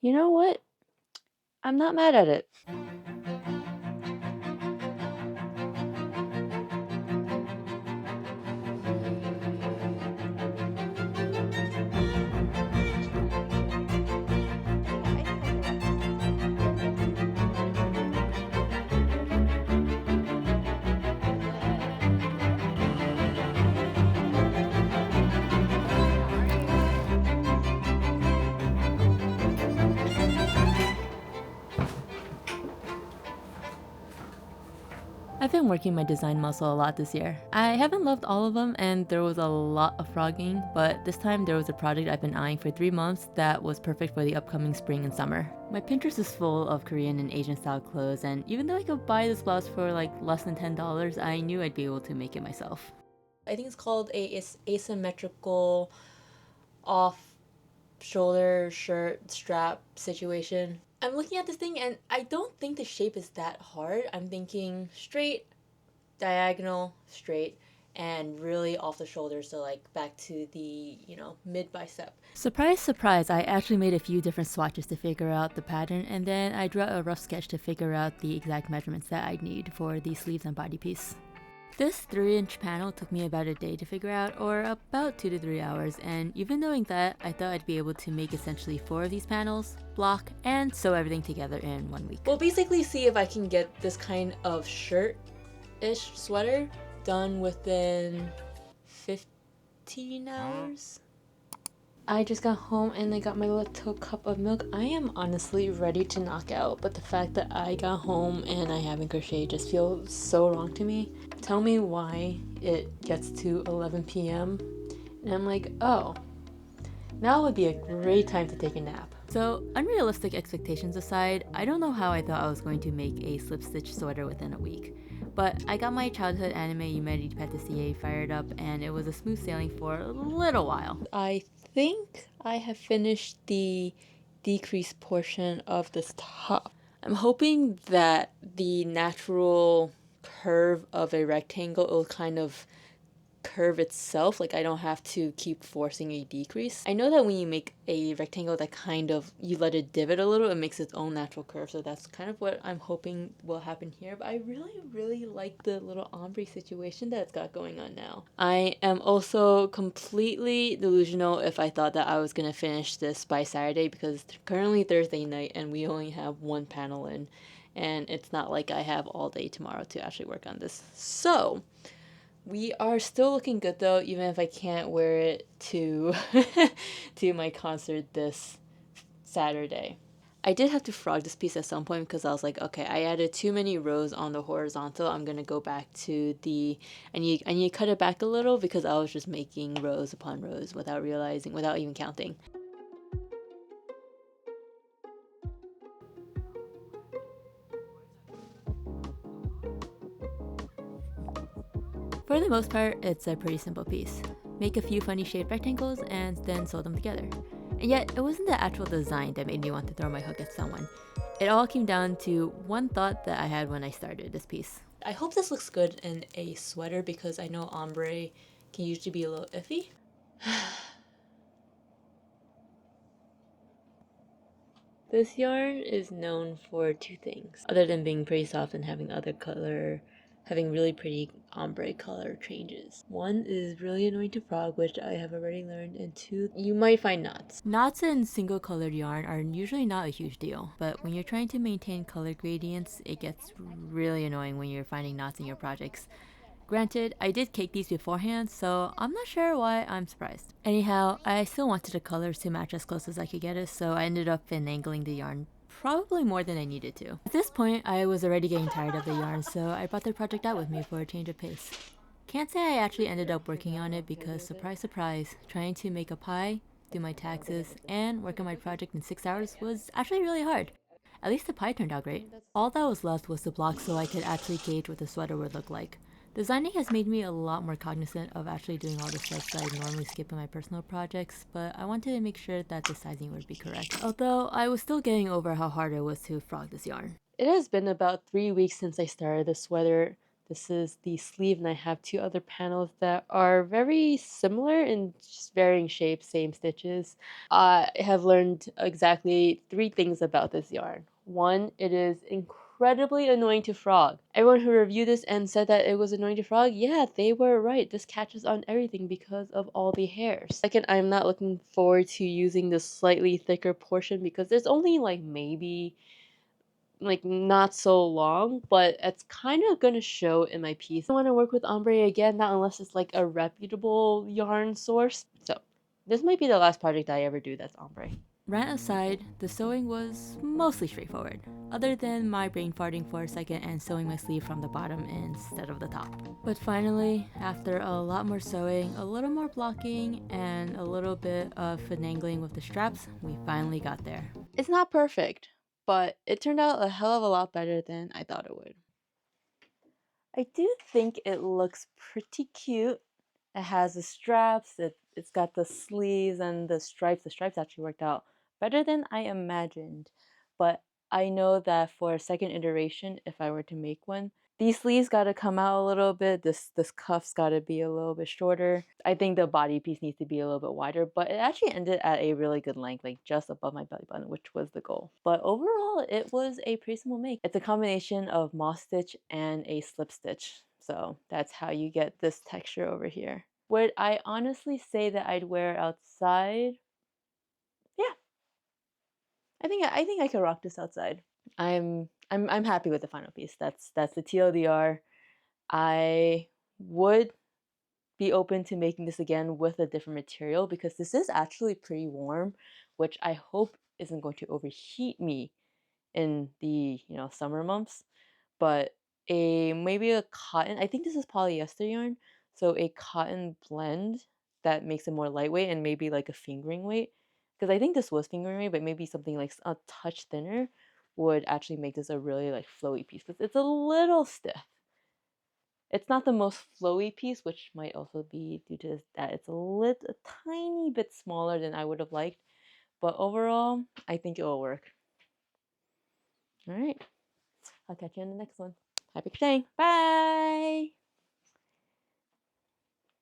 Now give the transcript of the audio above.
You know what? I'm not mad at it. I've been working my design muscle a lot this year. I haven't loved all of them and there was a lot of frogging, but this time there was a project I've been eyeing for 3 months that was perfect for the upcoming spring and summer. My Pinterest is full of Korean and Asian style clothes, and even though I could buy this blouse for like less than $10, I knew I'd be able to make it myself. I think it's called a asymmetrical off shoulder shirt strap situation. I'm looking at this thing and I don't think the shape is that hard. I'm thinking straight, diagonal, straight, and really off the shoulder, so like back to the, mid bicep. Surprise, surprise, I actually made a few different swatches to figure out the pattern, and then I drew a rough sketch to figure out the exact measurements that I'd need for the sleeves and body piece. This 3-inch panel took me about a day to figure out, or about 2 to 3 hours, and even knowing that, I thought I'd be able to make essentially 4 of these panels, block, and sew everything together in 1 week. We'll basically see if I can get this kind of shirt-ish sweater done within 15 hours. I just got home and I got my little cup of milk. I am honestly ready to knock out, but the fact that I got home and I haven't crocheted just feels so wrong to me. Tell me why it gets to 11 p.m. and I'm like, oh, now would be a great time to take a nap. So, unrealistic expectations aside, I don't know how I thought I was going to make a slip stitch sweater within a week. But I got my childhood anime Humanity Patissier fired up and it was a smooth sailing for a little while. I think I have finished the decreased portion of this top. I'm hoping that the natural curve of a rectangle will kind of curve itself, like I don't have to keep forcing a decrease. I know that when you make a rectangle that kind of, you let it divot a little, it makes its own natural curve, so that's kind of what I'm hoping will happen here. But I really like the little ombre situation that it's got going on now. I am also completely delusional if I thought that I was gonna finish this by Saturday, because currently Thursday night and we only have one panel in, and it's not like I have all day tomorrow to actually work on this. So we are still looking good though, even if I can't wear it to to my concert this Saturday. I did have to frog this piece at some point because I was like, okay, I added too many rows on the horizontal. I'm gonna go back to the, I need to cut it back a little because I was just making rows upon rows without realizing, without even counting. For the most part, it's a pretty simple piece. Make a few funny shaped rectangles and then sew them together. And yet, it wasn't the actual design that made me want to throw my hook at someone. It all came down to one thought that I had when I started this piece. I hope this looks good in a sweater because I know ombre can usually be a little iffy. This yarn is known for two things, other than being pretty soft and having really pretty ombre color changes. One is really annoying to frog, which I have already learned, and two, you might find knots. Knots in single colored yarn are usually not a huge deal, but when you're trying to maintain color gradients, it gets really annoying when you're finding knots in your projects. Granted, I did cake these beforehand, so I'm not sure why I'm surprised. Anyhow, I still wanted the colors to match as close as I could get it, so I ended up finagling the yarn probably more than I needed to. At this point, I was already getting tired of the yarn, so I brought the project out with me for a change of pace. Can't say I actually ended up working on it because, surprise surprise, trying to make a pie, do my taxes, and work on my project in 6 hours was actually really hard. At least the pie turned out great. All that was left was the block so I could actually gauge what the sweater would look like. Designing has made me a lot more cognizant of actually doing all the steps that I normally skip in my personal projects, but I wanted to make sure that the sizing would be correct. Although I was still getting over how hard it was to frog this yarn. It has been about 3 weeks since I started the sweater. This is the sleeve, and I have two other panels that are very similar in just varying shapes, same stitches. I have learned exactly three things about this yarn. One, it is incredibly annoying to frog. Everyone who reviewed this and said that it was annoying to frog, yeah, they were right. This catches on everything because of all the hairs. Second, I'm not looking forward to using the slightly thicker portion because there's only like maybe like not so long, but it's kind of gonna show in my piece. I want to work with ombre again, not unless it's like a reputable yarn source. So this might be the last project I ever do that's ombre. Rant aside, the sewing was mostly straightforward, other than my brain farting for a second and sewing my sleeve from the bottom instead of the top. But finally, after a lot more sewing, a little more blocking, and a little bit of finagling with the straps, we finally got there. It's not perfect, but it turned out a hell of a lot better than I thought it would. I do think it looks pretty cute. It has the straps, it's got the sleeves and the stripes. The stripes actually worked out better than I imagined. But I know that for a second iteration, if I were to make one, these sleeves got to come out a little bit. This cuff's got to be a little bit shorter. I think the body piece needs to be a little bit wider, but it actually ended at a really good length, like just above my belly button, which was the goal. But overall, it was a pretty simple make. It's a combination of moss stitch and a slip stitch. So that's how you get this texture over here. Would I honestly say that I'd wear it outside? Yeah, I think I could rock this outside. I'm happy with the final piece. That's the TLDR. I would be open to making this again with a different material because this is actually pretty warm, which I hope isn't going to overheat me in the summer months. But a maybe a cotton, I think this is polyester yarn, so a cotton blend that makes it more lightweight and maybe like a fingering weight, because I think this was fingering weight, but maybe something like a touch thinner would actually make this a really like flowy piece because it's a little stiff. It's not the most flowy piece, which might also be due to that it's a tiny bit smaller than I would have liked, but overall I think it will work. All right, I'll catch you in the next one. Happy crocheting. Bye.